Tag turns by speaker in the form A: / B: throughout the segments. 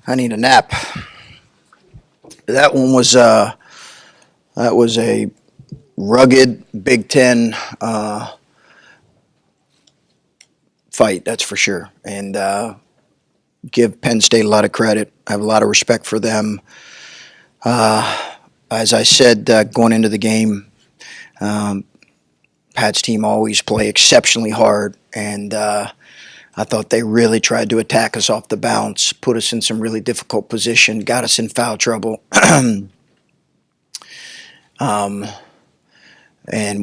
A: I need a nap. That one was a rugged Big Ten fight, that's for sure. And give Penn State a lot of credit. I have a lot of respect for them. As I said going into the game, Pat's team always play exceptionally hard, and I thought they really tried to attack us off the bounce, put us in some really difficult position, got us in foul trouble. And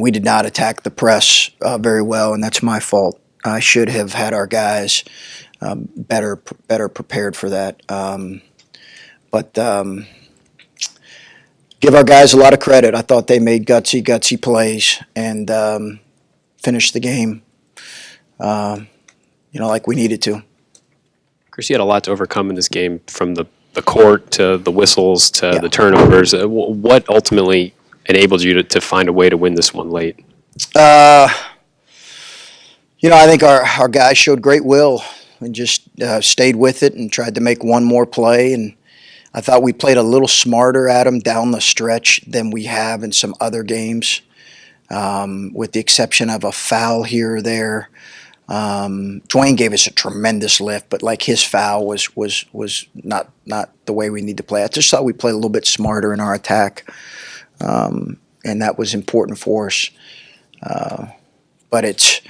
A: we did not attack the press very well, and that's my fault. I should have had our guys better prepared for that. But give our guys a lot of credit. I thought they made gutsy plays and finished the game, like we needed to.
B: Chris, you had a lot to overcome in this game, from the court to the whistles to the turnovers. What ultimately enabled you to find a way to win this one late?
A: I think our guys showed great will and just stayed with it and tried to make one more play. And I thought we played a little smarter at them down the stretch than we have in some other games, with the exception of a foul here or there. Dwayne gave us a tremendous lift, but his foul was not the way we need to play. I just thought we played a little bit smarter in our attack, and that was important for us. But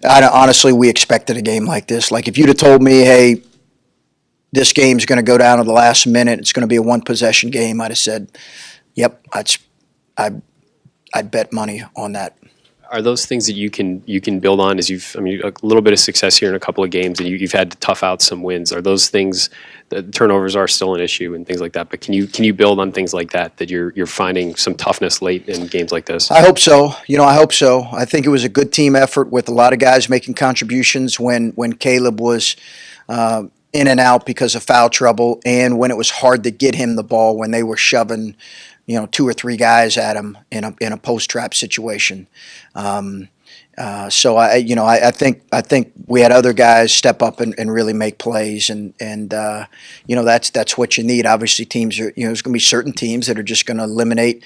A: honestly, we expected a game like this. If you'd have told me, hey, this game's going to go down to the last minute, it's going to be a one-possession game, I'd have said, yep, I'd bet money on that.
B: Are those things that you can build on as a little bit of success here in a couple of games, and you've had to tough out some wins? Are those things, the turnovers are still an issue and things like that, but can you build on things like that you're finding some toughness late in games like this?
A: I hope so. I hope so. I think it was a good team effort with a lot of guys making contributions when Caleb was in and out because of foul trouble, and when it was hard to get him the ball, when they were shoving two or three guys at him in a post trap situation. So I think we had other guys step up and really make plays, and that's what you need. Obviously, teams are there's going to be certain teams that are just going to eliminate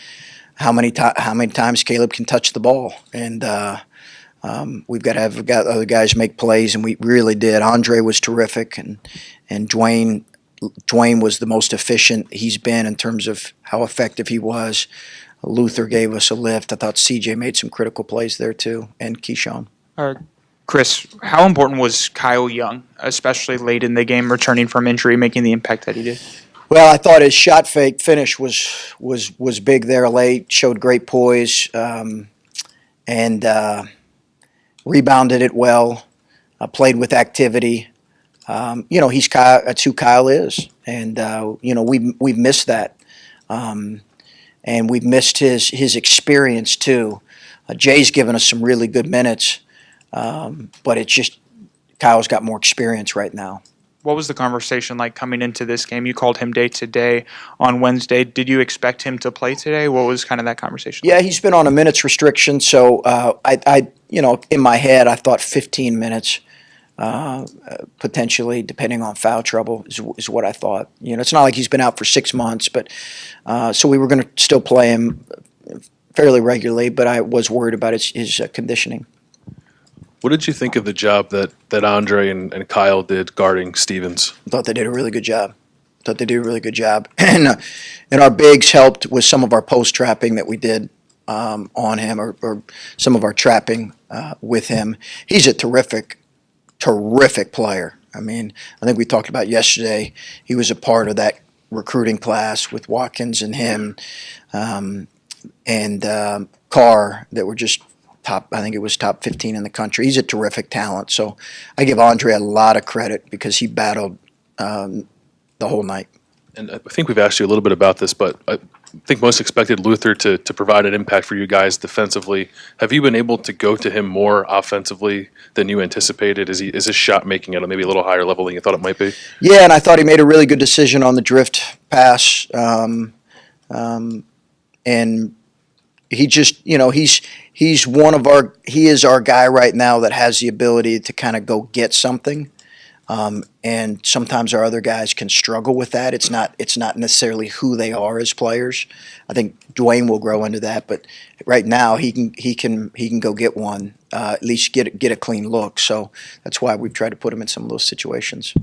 A: how many times Caleb can touch the ball, and we've got other guys make plays, and we really did. Andre was terrific, and Dwayne was the most efficient he's been in terms of how effective he was. Luther gave us a lift. I thought CJ made some critical plays there too, and Keyshawn.
C: Chris, how important was Kyle Young, especially late in the game, returning from injury, making the impact that he did?
A: Well, I thought his shot fake finish was big there late. Showed great poise, and rebounded it well. Played with activity. He's Kyle. That's who Kyle is, and we've missed that, and we've missed his experience too. Jay's given us some really good minutes, but it's just Kyle's got more experience right now.
C: What was the conversation like coming into this game? You called him day to day on Wednesday. Did you expect him to play today? What was kind of that conversation like?
A: Yeah, he's been on a minutes restriction, so I in my head I thought 15 minutes. Potentially, depending on foul trouble, is what I thought. It's not like he's been out for 6 months, but so we were going to still play him fairly regularly, but I was worried about his conditioning.
D: What did you think of the job that Andre and Kyle did guarding Stevens?
A: I thought they did a really good job. And our bigs helped with some of our post trapping that we did on him, or some of our trapping with him. He's a terrific player. I think we talked about yesterday, he was a part of that recruiting class with Watkins and him, and Carr, that were just top, I think it was top 15 in the country. He's a terrific talent. So I give Andre a lot of credit because he battled the whole night.
D: And I think we've asked you a little bit about this, but I think most expected Luther to provide an impact for you guys defensively. Have you been able to go to him more offensively than you anticipated? Is his shot making at maybe a little higher level than you thought it might be?
A: Yeah, and I thought he made a really good decision on the drift pass. And he just, he is our guy right now that has the ability to kind of go get something. And sometimes our other guys can struggle with that. It's not necessarily who they are as players. I think Dwayne will grow into that, but right now he can go get one, at least get a clean look. So that's why we've tried to put him in some of those situations.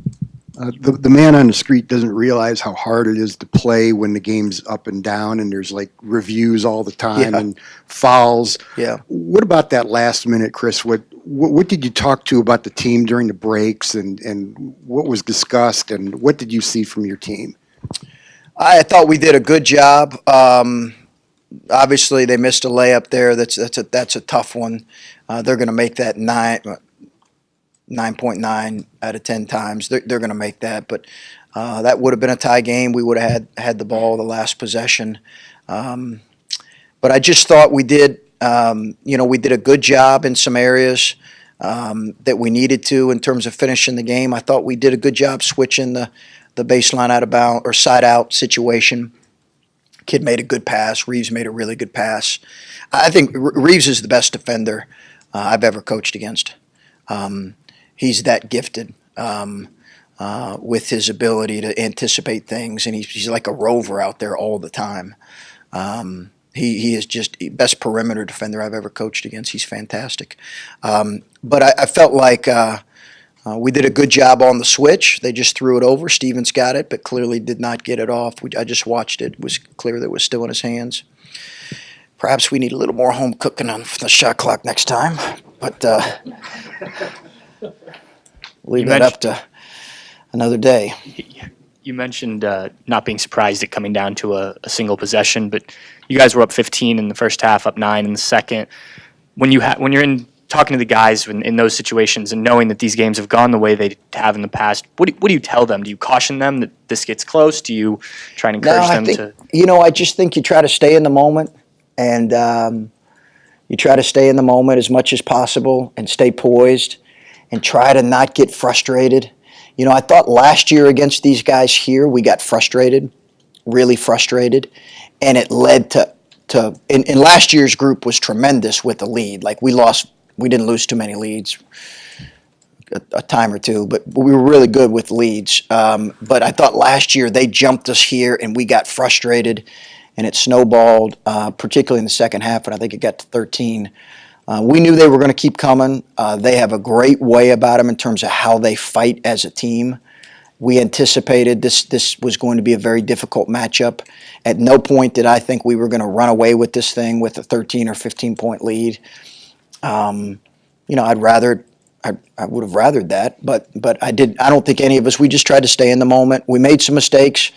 E: The man on the street doesn't realize how hard it is to play when the game's up and down and there's like reviews all the time
A: Yeah.
E: and fouls.
A: Yeah.
E: What about that last minute, Chris? What did you talk to about the team during the breaks and what was discussed and what did you see from your team?
A: I thought we did a good job. Obviously, they missed a layup there. That's a tough one. They're going to make that 9.9 out of 10 times. They're going to make that, but that would have been a tie game. We would have had the ball the last possession. But I just thought we did. We did a good job in some areas that we needed to in terms of finishing the game. I thought we did a good job switching the baseline out of bound or side out situation. Kid made a good pass. Reeves made a really good pass. I think Reeves is the best defender I've ever coached against. He's that gifted with his ability to anticipate things, and he's like a rover out there all the time. He is just the best perimeter defender I've ever coached against. He's fantastic. But I felt like we did a good job on the switch. They just threw it over. Stevens got it, but clearly did not get it off. I just watched it. It was clear that it was still in his hands. Perhaps we need a little more home cooking on the shot clock next time. But leave that up to another day.
F: You mentioned not being surprised at coming down to a single possession, but you guys were up 15 in the first half, up 9 in the second. When you're in talking to the guys in those situations and knowing that these games have gone the way they have in the past, what do you tell them? Do you caution them that this gets close? Do you try and encourage them to?
A: I just think you try to stay in the moment, and you try to stay in the moment as much as possible and stay poised and try to not get frustrated. I thought last year against these guys here, we got frustrated, really frustrated, and it led to in last year's group was tremendous with the lead. Like we didn't lose too many leads, a time or two, but we were really good with leads. But I thought last year they jumped us here and we got frustrated, and it snowballed, particularly in the second half, and I think it got to 13. We knew they were going to keep coming. They have a great way about them in terms of how they fight as a team. We anticipated this was going to be a very difficult matchup. At no point did I think we were going to run away with this thing with a 13 or 15-point lead. I would have rathered that, but I don't think any of us. We just tried to stay in the moment. We made some mistakes.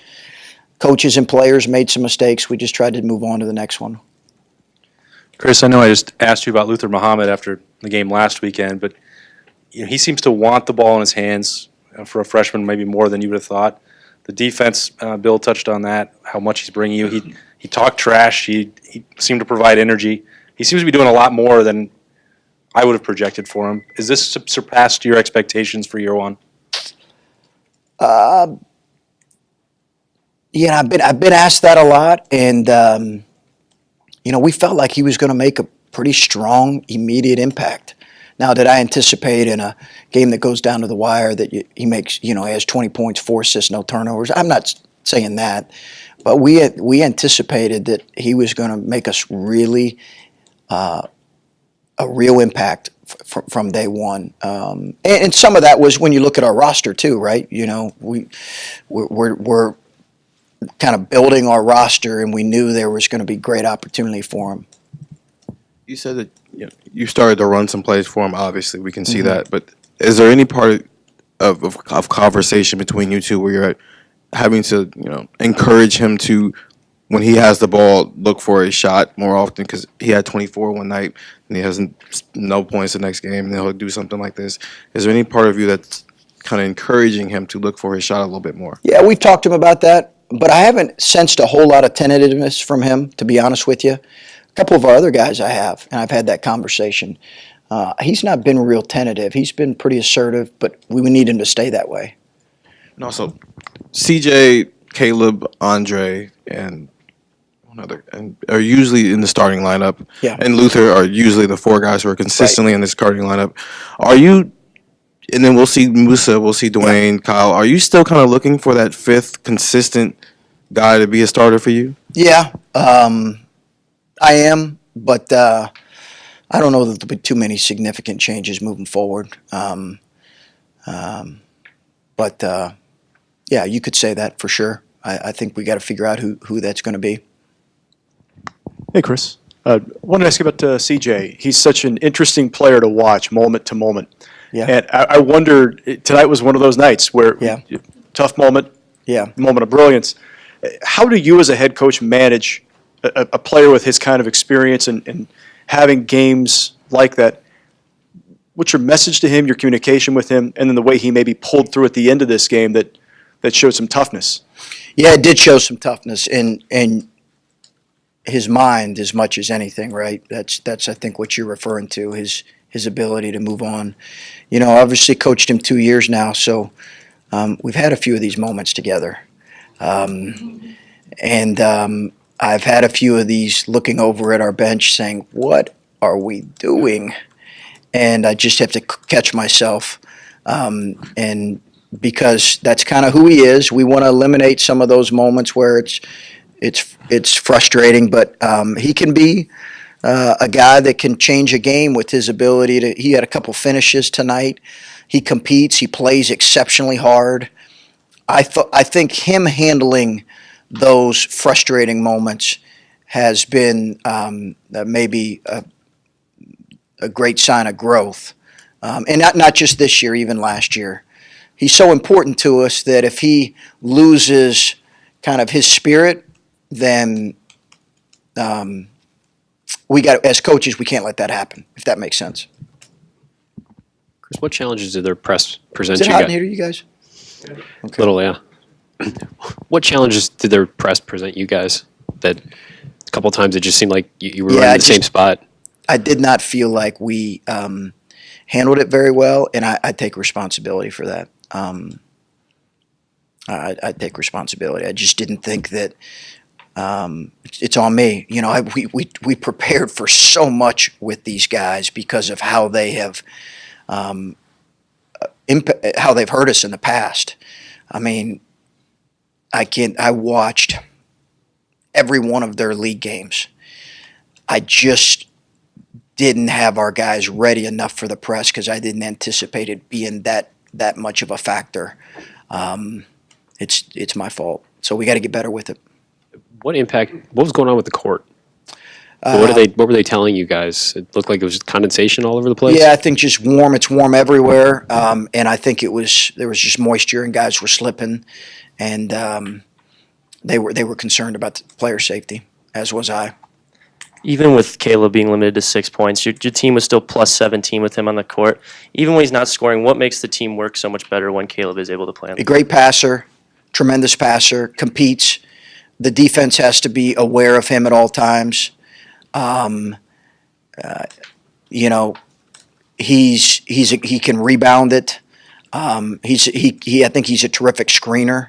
A: Coaches and players made some mistakes. We just tried to move on to the next one.
G: Chris, I know I just asked you about Luther Muhammad after the game last weekend, but he seems to want the ball in his hands for a freshman, maybe more than you would have thought. The defense, Bill touched on that, how much he's bringing you. He talked trash. He seemed to provide energy. He seems to be doing a lot more than I would have projected for him. Is this surpassed your expectations for year one?
A: I've been asked that a lot, and we felt like he was going to make a pretty strong, immediate impact. Now, did I anticipate in a game that goes down to the wire that he makes, he has 20 points, 4 assists, no turnovers? I'm not saying that, but we anticipated that he was going to make us really a real impact from day one. And some of that was when you look at our roster too, right? We're kind of building our roster, and we knew there was going to be great opportunity for him.
H: You said that you started to run some plays for him. Obviously, we can see that. But is there any part of conversation between you two where you're having to encourage him to, when he has the ball, look for a shot more often? Because he had 24 one night and he has no points the next game, and then he'll do something like this. Is there any part of you that's kind of encouraging him to look for his shot a little bit more?
A: Yeah, we've talked to him about that, but I haven't sensed a whole lot of tentativeness from him, to be honest with you. A couple of our other guys I have, and I've had that conversation. He's not been real tentative. He's been pretty assertive, but we need him to stay that way.
H: And also, CJ, Caleb, Andre, and another, and are usually in the starting lineup.
A: Yeah.
H: And Luther are usually the 4 guys who are consistently in this starting lineup. Are you and then we'll see Musa, we'll see Dwayne, Kyle. Are you still kind of looking for that fifth consistent guy to be a starter for you?
A: Yeah, I am, but I don't know that there'll be too many significant changes moving forward. But yeah, you could say that for sure. I think we got to figure out who that's going to be.
I: Hey, Chris. Wanted to ask you about CJ. He's such an interesting player to watch moment to moment.
A: Yeah.
I: And I wonder, tonight was one of those nights where
A: Yeah.
I: tough moment,
A: Yeah.
I: moment of brilliance. How do you as a head coach manage a player with his kind of experience and having games like that? What's your message to him, your communication with him, and then the way he maybe pulled through at the end of this game that showed some toughness?
A: Yeah, it did show some toughness in his mind as much as anything, right? That's I think what you're referring to, his ability to move on. You know, obviously coached him 2 years now, so we've had a few of these moments together. And I've had a few of these looking over at our bench saying, what are we doing? And I just have to catch myself. And because that's kind of who he is, we want to eliminate some of those moments where it's frustrating, but he can be a guy that can change a game with his ability to. He had a couple finishes tonight. He competes. He plays exceptionally hard. I think him handling those frustrating moments has been maybe a great sign of growth, and not just this year, even last year. He's so important to us that if he loses kind of his spirit, then we got, as coaches, we can't let that happen, if that makes sense.
B: Chris, what challenges did their press present
A: Is it
B: you
A: hot
B: guys?
A: in here to you guys? Okay.
B: Little, yeah. What challenges did their press present you guys? That a couple times it just seemed like you were
A: Yeah,
B: in the same spot.
A: I did not feel like we handled it very well, and I take responsibility for that. I take responsibility. I just didn't think that it's on me. You know, we prepared for so much with these guys because of how they have how they've hurt us in the past. I mean, I watched every one of their league games. I just didn't have our guys ready enough for the press because I didn't anticipate it being that much of a factor. It's my fault. So we got to get better with it.
B: What was going on with the court? What were they telling you guys? It looked like it was condensation all over the place.
A: Yeah, I think just warm. It's warm everywhere, and I think there was just moisture and guys were slipping, and they were concerned about the player safety, as was I.
J: Even with Caleb being limited to 6 points, your team was still plus 17 with him on the court. Even when he's not scoring, what makes the team work so much better when Caleb is able to play on the
A: A great passer, tremendous passer, competes. The defense has to be aware of him at all times. You know, he can rebound it. I think he's a terrific screener.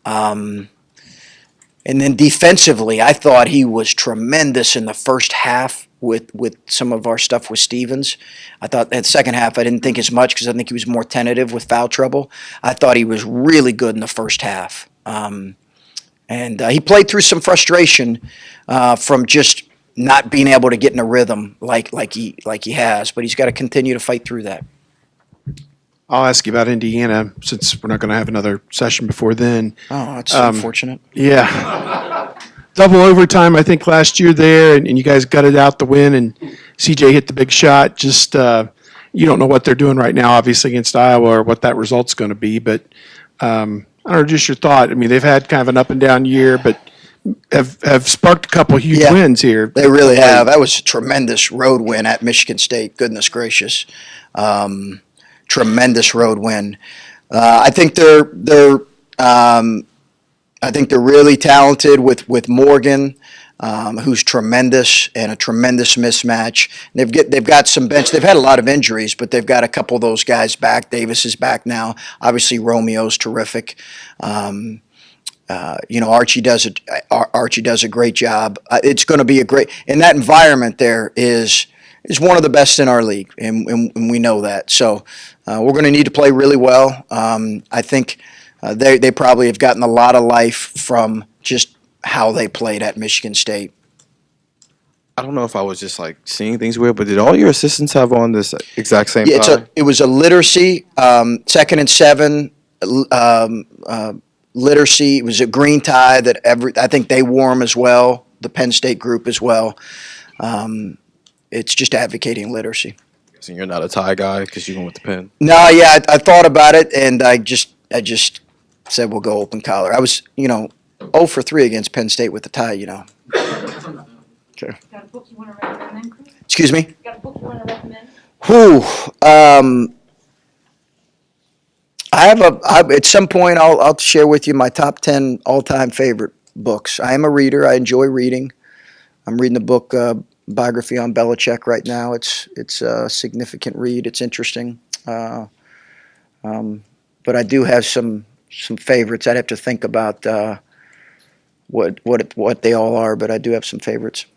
A: And then defensively, I thought he was tremendous in the first half with some of our stuff with Stevens. I thought that second half I didn't think as much because I think he was more tentative with foul trouble. I thought he was really good in the first half. And he played through some frustration from just not being able to get in a rhythm like he has, but he's got to continue to fight through that.
K: I'll ask you about Indiana since we're not going to have another session before then.
A: Oh, that's unfortunate.
K: Yeah. Double overtime, I think, last year there, and you guys gutted out the win, and CJ hit the big shot. Just you don't know what they're doing right now, obviously, against Iowa or what that result's going to be, but I don't know, just your thought. I mean, they've had kind of an up-and-down year, but have sparked a couple huge wins here.
A: They really have. That was a tremendous road win at Michigan State. Goodness gracious. Tremendous road win. I think they're really talented with Morgan, who's tremendous and a tremendous mismatch. They've got some bench. They've had a lot of injuries, but they've got a couple of those guys back. Davis is back now. Obviously, Romeo's terrific. You know, Archie does a great job. It's going to be and that environment there is one of the best in our league, and we know that. So we're going to need to play really well. I think they probably have gotten a lot of life from just how they played at Michigan State.
H: I don't know if I was just like seeing things weird, but did all your assistants have on this exact same
A: Yeah,
H: tie?
A: it was a literacy, 2nd and 7, literacy. It was a green tie that I think they wore them as well, the Penn State group as well. It's just advocating literacy.
H: So you're not a tie guy because you went with the Penn.
A: No, yeah, I thought about it, and I just said we'll go open collar. I was, 0 for 3 against Penn State with the tie, Okay.
L: Got a book you want to recommend, Chris?
A: Excuse me?
L: Got a book you want to recommend?
A: At some point I'll share with you my top 10 all-time favorite books. I am a reader. I enjoy reading. I'm reading the book biography on Belichick right now. It's a significant read. It's interesting. But I do have some favorites. I'd have to think about what they all are, but I do have some favorites.